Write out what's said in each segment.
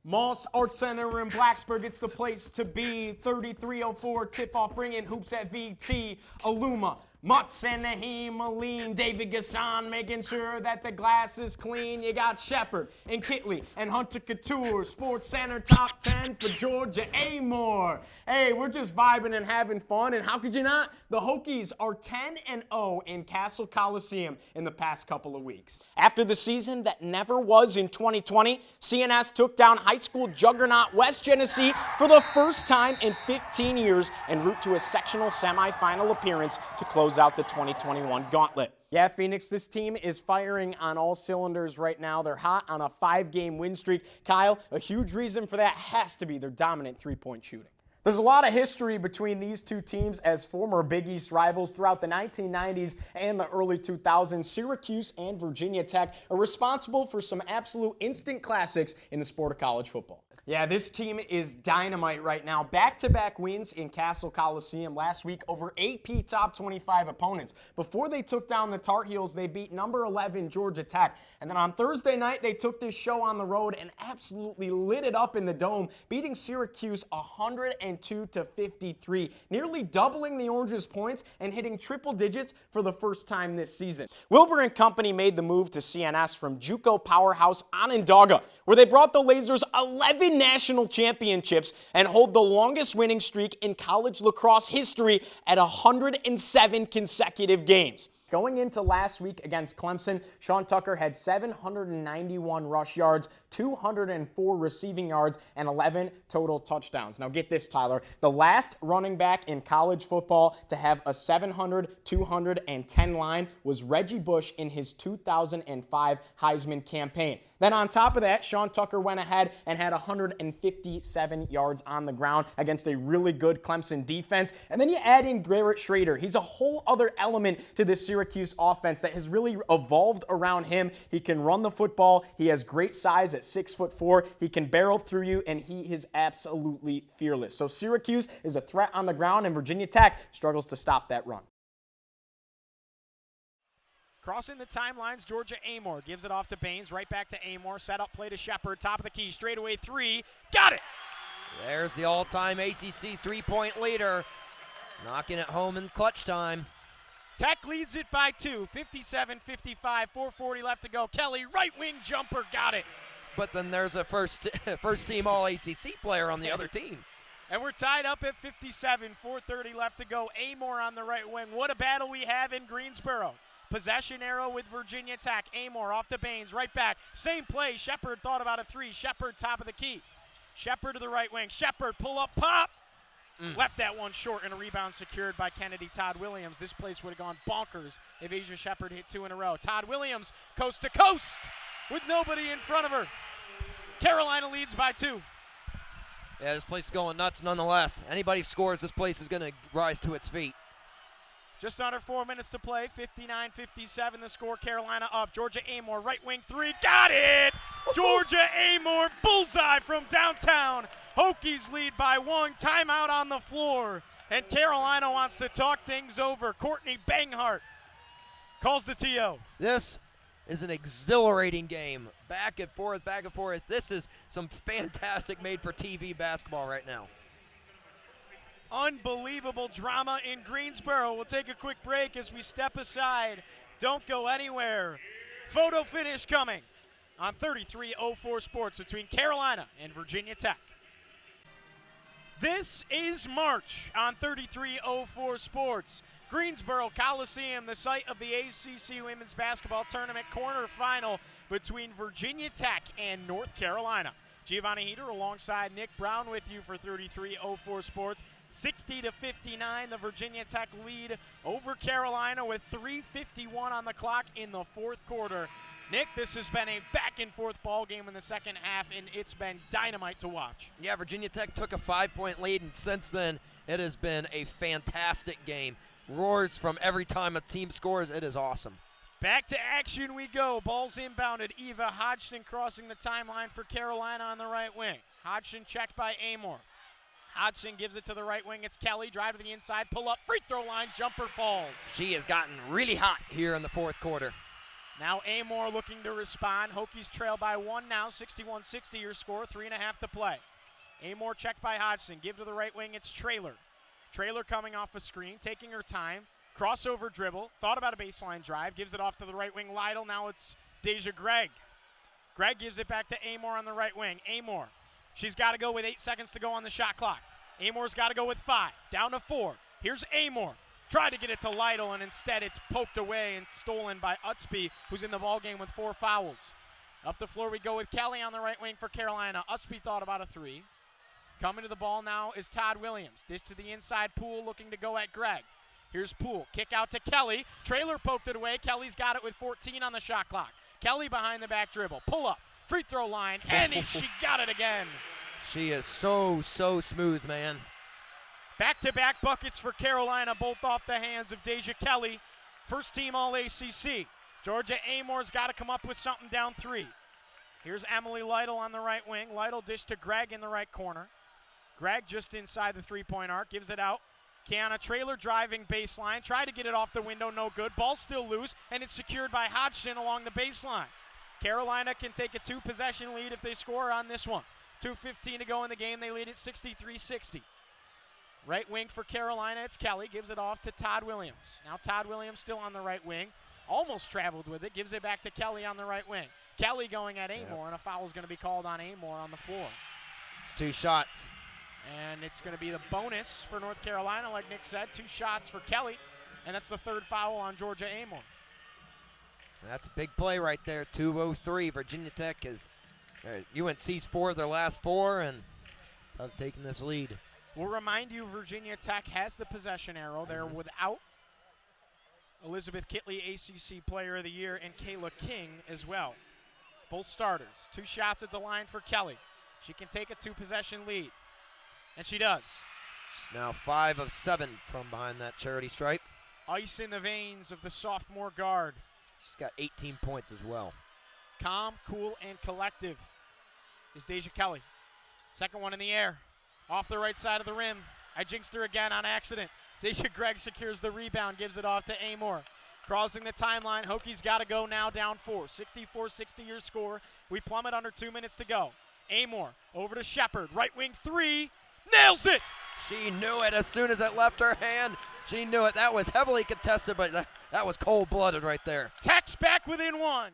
Moss Art Center in Blacksburg, it's the place to be. 3304 tip-off bringing hoops at VT. Aluma, Mutz, and Naheem Aline. David Gasson making sure that the glass is clean. You got Shepard and Kitley and Hunter Couture. Sports Center top 10 for Georgia Amore. Hey, we're just vibing and having fun, and how could you not? The Hokies are 10-0 in Castle Coliseum in the past couple of weeks. After the season that never was in 2020, CNS took down high school juggernaut West Genesee for the first time in 15 years en route to a sectional semifinal appearance to close out the 2021 gauntlet. Yeah, Phoenix, this team is firing on all cylinders right now. They're hot on a 5-game win streak. Kyle, a huge reason for that has to be their dominant three-point shooting. There's a lot of history between these two teams as former Big East rivals throughout the 1990s and the early 2000s. Syracuse and Virginia Tech are responsible for some absolute instant classics in the sport of college football. Yeah, this team is dynamite right now. Back-to-back wins in Castle Coliseum last week over AP top 25 opponents. Before they took down the Tar Heels, they beat number 11 Georgia Tech. And then on Thursday night, they took this show on the road and absolutely lit it up in the Dome, beating Syracuse 102-53, nearly doubling the Orange's points and hitting triple digits for the first time this season. Wilbur and company made the move to CNS from JUCO powerhouse Onondaga, where they brought the Lasers 11 national championships and hold the longest winning streak in college lacrosse history at 107 consecutive games. Going into last week against Clemson, Sean Tucker had 791 rush yards, 204 receiving yards, and 11 total touchdowns. Now get this, Tyler. The last running back in college football to have a 700, 210 line was Reggie Bush in his 2005 Heisman campaign. Then on top of that, Sean Tucker went ahead and had 157 yards on the ground against a really good Clemson defense. And then you add in Garrett Schrader. He's a whole other element to this Syracuse offense that has really evolved around him. He can run the football. He has great size at 6'4". He can barrel through you, and he is absolutely fearless. So Syracuse is a threat on the ground, and Virginia Tech struggles to stop that run. Crossing the timelines, Georgia Amore gives it off to Baines, right back to Amore, set up play to Shepard, top of the key, straightaway three, got it! There's the all-time ACC three-point leader, knocking it home in clutch time. Tech leads it by 2, 57-55, 4:40 left to go. Kelly, right wing jumper, got it! But then there's a first-team All-ACC player on the other team. And we're tied up at 57, 4:30 left to go. Amore on the right wing. What a battle we have in Greensboro. Possession arrow with Virginia Tech. Amore off to Baines, right back. Same play. Shepard thought about a three. Shepard top of the key. Shepard to the right wing. Shepard pull up, pop. Left that one short, and a rebound secured by Kennedy Todd Williams. This place would have gone bonkers if Asia Shepard hit 2 in a row. Todd Williams coast to coast with nobody in front of her. Carolina leads by 2. Yeah, this place is going nuts nonetheless. Anybody scores, this place is going to rise to its feet. Just under 4 minutes to play, 59-57 the score, Carolina up. Georgia Amore, right wing three, got it! Georgia Amore, bullseye from downtown. Hokies lead by 1, timeout on the floor. And Carolina wants to talk things over. Courtney Banghart calls the TO. This is an exhilarating game. Back and forth, back and forth. This is some fantastic made-for-TV basketball right now. Unbelievable drama in Greensboro. We'll take a quick break as we step aside. Don't go anywhere. Photo finish coming on 3304 Sports between Carolina and Virginia Tech. This is March on 3304 Sports. Greensboro Coliseum, the site of the ACC Women's Basketball Tournament quarterfinal between Virginia Tech and North Carolina. Giovanni Heater alongside Nick Brown with you for 3304 Sports. 60-59, the Virginia Tech lead over Carolina with 3:51 on the clock in the fourth quarter. Nick, this has been a back-and-forth ball game in the second half, and it's been dynamite to watch. Yeah, Virginia Tech took a 5-point lead, and since then, it has been a fantastic game. Roars from every time a team scores. It is awesome. Back to action we go. Ball's inbounded. Eva Hodgson crossing the timeline for Carolina on the right wing. Hodgson checked by Amore. Hodgson gives it to the right wing. It's Kelly. Drive to the inside. Pull up. Free throw line. Jumper falls. She has gotten really hot here in the fourth quarter. Now Amor looking to respond. Hokies trail by 1 now, 61-60 your score, 3.5 to play. Amor checked by Hodgson, give to the right wing, it's Traylor. Traylor coming off a screen, taking her time, crossover dribble, thought about a baseline drive, gives it off to the right wing, Lytle, now it's Deja Gregg. Gregg gives it back to Amor on the right wing. Amor, she's got to go with 8 seconds to go on the shot clock. Amor's got to go with 5, down to 4. Here's Amor. Tried to get it to Lytle, and instead it's poked away and stolen by Utsby, who's in the ballgame with 4 fouls. Up the floor we go with Kelly on the right wing for Carolina. Utsby thought about a 3. Coming to the ball now is Todd Williams. Dish to the inside, Poole looking to go at Gregg. Here's Poole, kick out to Kelly. Traylor poked it away. Kelly's got it with 14 on the shot clock. Kelly behind the back dribble. Pull up, free throw line, and she got it again. She is so smooth, man. Back-to-back buckets for Carolina, both off the hands of Deja Kelly. First team All-ACC. Georgia Amor's got to come up with something down 3. Here's Emily Lytle on the right wing. Lytle dish to Gregg in the right corner. Gregg just inside the three-point arc, gives it out. Kiana Traylor driving baseline, tried to get it off the window, no good. Ball still loose, and it's secured by Hodgson along the baseline. Carolina can take a 2-possession lead if they score on this one. 2:15 to go in the game, they lead at 63-60. Right wing for Carolina, it's Kelly, gives it off to Todd Williams. Now Todd Williams still on the right wing, almost traveled with it, gives it back to Kelly on the right wing. Kelly going at Amor, and a foul is going to be called on Amor on the floor. It's 2 shots. And it's going to be the bonus for North Carolina, like Nick said, 2 shots for Kelly, and that's the 3rd foul on Georgia Amor. That's a big play right there, 2:03. Virginia Tech is, UNC's 4 of their last 4, and tough taking this lead. We'll remind you, Virginia Tech has the possession arrow. They're without Elizabeth Kitley, ACC Player of the Year, and Kayla King as well. Both starters. 2 shots at the line for Kelly. She can take a 2-possession lead, and she does. She's now 5 of 7 from behind that charity stripe. Ice in the veins of the sophomore guard. She's got 18 points as well. Calm, cool, and collective is Deja Kelly. Second one in the air. Off the right side of the rim. I jinxed her again on accident. Deja Gregg secures the rebound, gives it off to Amor. Crossing the timeline, Hokies got to go now down 4. 64-60 your score. We plummet under 2 minutes to go. Amor over to Shepard. Right wing 3. Nails it! She knew it as soon as it left her hand. She knew it. That was heavily contested, but that was cold-blooded right there. Tech's back within 1.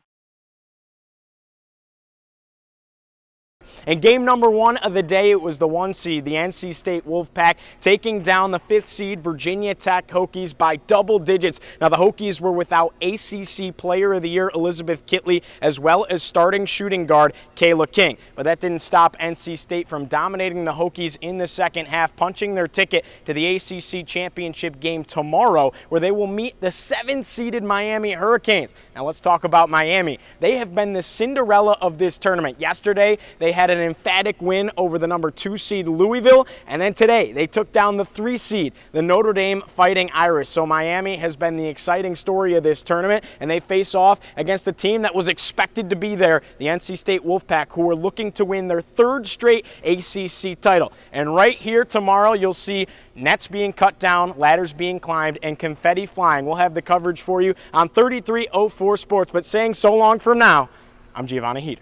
In game number 1 of the day, it was the 1 seed, the NC State Wolfpack, taking down the 5th seed Virginia Tech Hokies by double digits. Now, the Hokies were without ACC Player of the Year Elizabeth Kitley, as well as starting shooting guard Kayla King. But that didn't stop NC State from dominating the Hokies in the second half, punching their ticket to the ACC Championship game tomorrow, where they will meet the 7th-seeded Miami Hurricanes. Now, let's talk about Miami. They have been the Cinderella of this tournament. Yesterday, they had an emphatic win over the number 2 seed Louisville, and then today they took down the 3 seed, the Notre Dame Fighting Irish. So Miami has been the exciting story of this tournament, and they face off against a team that was expected to be there, the NC State Wolfpack, who are looking to win their 3rd straight ACC title. And right here tomorrow, you'll see nets being cut down, ladders being climbed, and confetti flying. We'll have the coverage for you on 3304 Sports. But saying so long from now, I'm Giovanni Heater.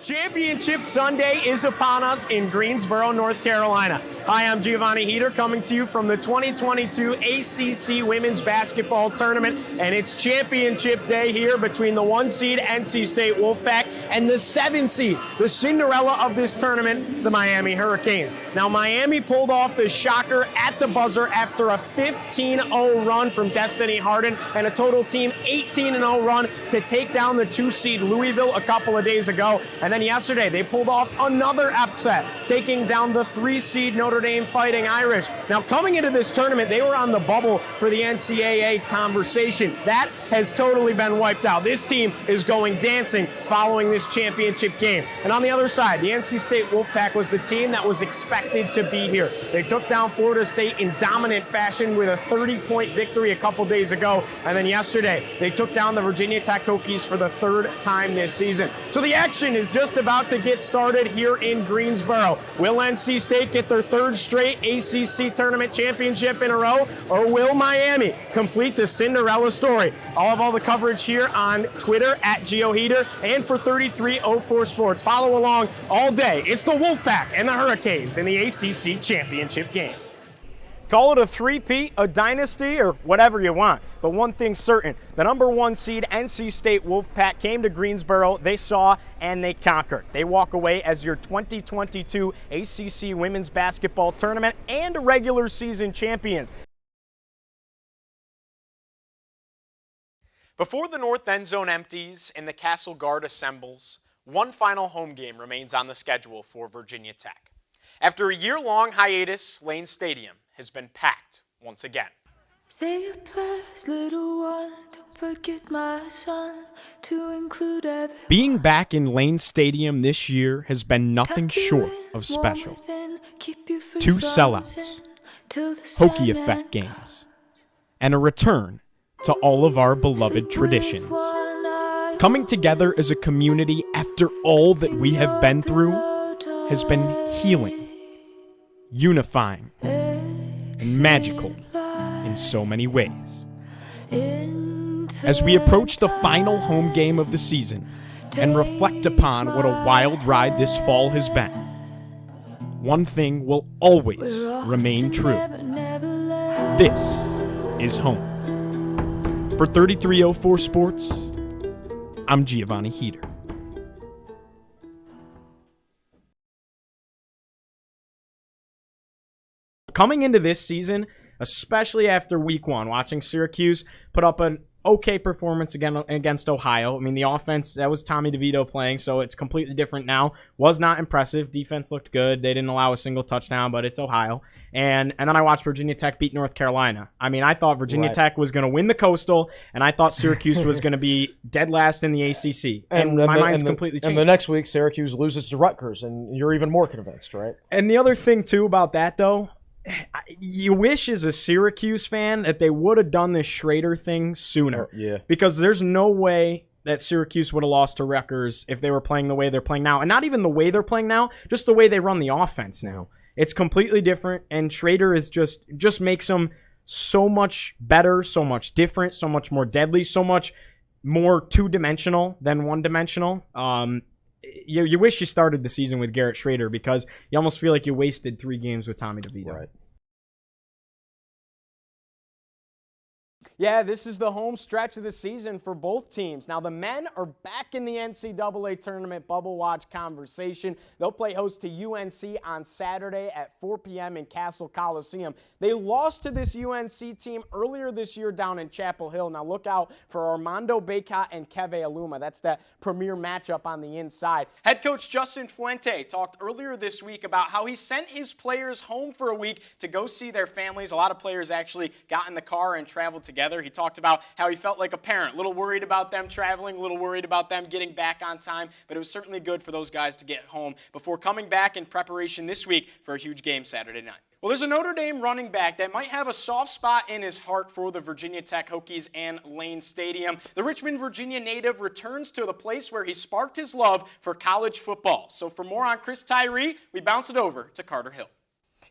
Championship Sunday is upon us in Greensboro, North Carolina. Hi, I'm Giovanni Heater, coming to you from the 2022 ACC Women's Basketball Tournament, and it's championship day here between the 1 seed NC State Wolfpack and the 7 seed, the Cinderella of this tournament, the Miami Hurricanes. Now, Miami pulled off the shocker at the buzzer after a 15-0 run from Destiny Harden and a total team 18-0 run to take down the 2 seed Louisville a couple of days ago. And then yesterday, they pulled off another upset, taking down the 3 seed Notre Dame Fighting Irish. Now, coming into this tournament, they were on the bubble for the NCAA conversation. That has totally been wiped out. This team is going dancing following this championship game. And on the other side, the NC State Wolfpack was the team that was expected to be here. They took down Florida State in dominant fashion with a 30-point victory a couple days ago. And then yesterday, they took down the Virginia Tech Hokies for the 3rd time this season. So the action is just just about to get started here in Greensboro. Will NC State get their third straight ACC tournament championship in a row, or will Miami complete the Cinderella story? I'll have all the coverage here on Twitter at GeoHeater and for 3304 Sports. Follow along all day. It's the Wolfpack and the Hurricanes in the ACC championship game. Call it a three-peat, a dynasty, or whatever you want. But one thing's certain, the number 1 seed NC State Wolfpack came to Greensboro, they saw, and they conquered. They walk away as your 2022 ACC Women's Basketball Tournament and regular season champions. Before the north end zone empties and the Castle Guard assembles, one final home game remains on the schedule for Virginia Tech. After a year-long hiatus, Lane Stadium has been packed once again. Say your prayers, little one, don't forget my son, to include every. Being back in Lane Stadium this year has been nothing short of special. 2 sellouts, Hokie Effect games, and a return to all of our beloved traditions. Coming together as a community after all that we have been through has been healing, unifying, and magical in so many ways. As we approach the final home game of the season and reflect upon what a wild ride this fall has been, one thing will always remain true. This is home. For 3304 Sports, I'm Giovanni Heater. Coming into this season, especially after week 1, watching Syracuse put up an okay performance again against Ohio. I mean, the offense, that was Tommy DeVito playing, so it's completely different now. Was not impressive. Defense looked good. They didn't allow a single touchdown, but it's Ohio. And then I watched Virginia Tech beat North Carolina. I mean, I thought Virginia Tech was going to win the Coastal, and I thought Syracuse was going to be dead last in the ACC. And my mind's completely changed. And the next week, Syracuse loses to Rutgers, and you're even more convinced, right? And the other thing, too, about that, though, you wish as a Syracuse fan that they would have done this Schrader thing sooner. Yeah. Because there's no way that Syracuse would have lost to Rutgers if they were playing the way they're playing now. And not even the way they're playing now, just the way they run the offense now. It's completely different, and Schrader is just makes them so much better, so much different, so much more deadly, so much more two-dimensional than one-dimensional. You wish you started the season with Garrett Schrader because you almost feel like you wasted 3 games with Tommy DeVito. Right. Yeah, this is the home stretch of the season for both teams. Now, the men are back in the NCAA tournament bubble watch conversation. They'll play host to UNC on Saturday at 4 p.m. in Castle Coliseum. They lost to this UNC team earlier this year down in Chapel Hill. Now, look out for Armando Bacot and Keve Aluma. That's that premier matchup on the inside. Head coach Justin Fuente talked earlier this week about how he sent his players home for a week to go see their families. A lot of players actually got in the car and traveled together. He talked about how he felt like a parent, a little worried about them traveling, a little worried about them getting back on time, but it was certainly good for those guys to get home before coming back in preparation this week for a huge game Saturday night. Well, there's a Notre Dame running back that might have a soft spot in his heart for the Virginia Tech Hokies and Lane Stadium. The Richmond, Virginia native returns to the place where he sparked his love for college football. So for more on Chris Tyree, we bounce it over to Carter Hill.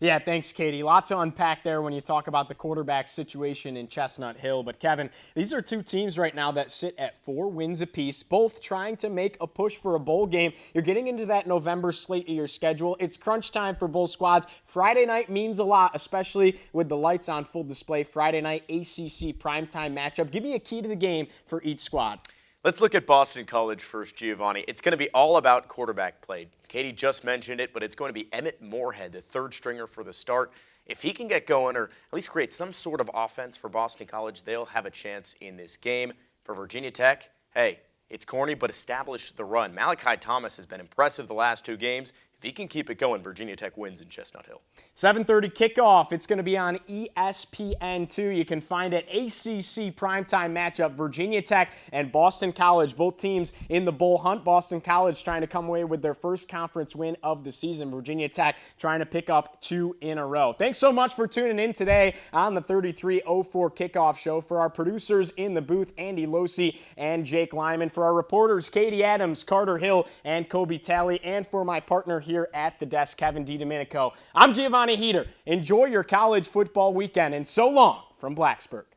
Yeah, thanks, Katie. A lot to unpack there when you talk about the quarterback situation in Chestnut Hill. But, Kevin, these are 2 teams right now that sit at 4 wins apiece, both trying to make a push for a bowl game. You're getting into that November slate of your schedule. It's crunch time for both squads. Friday night means a lot, especially with the lights on full display. Friday night ACC primetime matchup. Give me a key to the game for each squad. Let's look at Boston College first, Giovanni. It's going to be all about quarterback play. Katie just mentioned it, but it's going to be Emmett Moorhead, the third stringer for the start. If he can get going or at least create some sort of offense for Boston College, they'll have a chance in this game. For Virginia Tech, hey, it's corny, but establish the run. Malachi Thomas has been impressive the last 2 games. If he can keep it going, Virginia Tech wins in Chestnut Hill. 7:30 kickoff. It's going to be on ESPN2. You can find it ACC primetime matchup, Virginia Tech and Boston College. Both teams in the bowl hunt. Boston College trying to come away with their first conference win of the season. Virginia Tech trying to pick up 2 in a row. Thanks so much for tuning in today on the 3304 Kickoff Show. For our producers in the booth, Andy Losi and Jake Lyman. For our reporters, Katie Adams, Carter Hill, and Kobe Talley. And for my partner here at the desk, Kevin DiDomenico. I'm Giovanni Heater. Enjoy your college football weekend, and so long from Blacksburg.